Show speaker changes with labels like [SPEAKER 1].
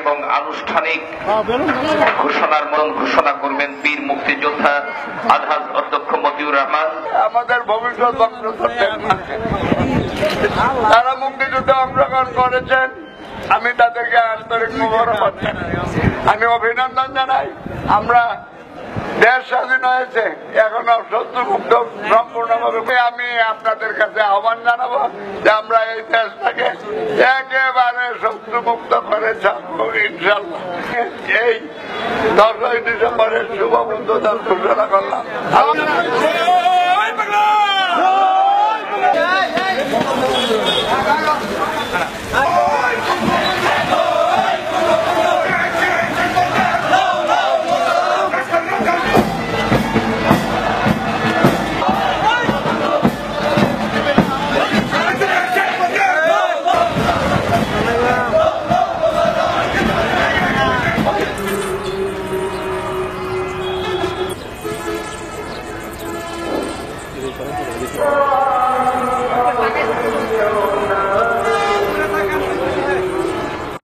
[SPEAKER 1] এবং আনুষ্ঠানিক ঘোষণা করবেন বীর মুক্তিযোদ্ধা আলহাজ অধ্যক্ষ মতিউর রহমান।
[SPEAKER 2] আমাদের ভবিষ্যৎ তারা মুক্তিযুদ্ধে অংশগ্রহণ করেছেন, আমি তাদেরকে আন্তরিক মোবারকবাদ জানাই, আমি অভিনন্দন জানাই। আমরা দেশ স্বাধীন হয়েছে, এখনো শত্রু মুক্ত সম্পূর্ণভাবে। আমি আপনাদের কাছে আহ্বান জানাবো যে আমরা এই দেশটাকে একেবারে শত্রু মুক্ত করে ছাড়বো ইনশাল্লাহ। এই 10ই ডিসেম্বরের শুভ উদ্বোধন ঘোষণা করলাম।
[SPEAKER 3] Oh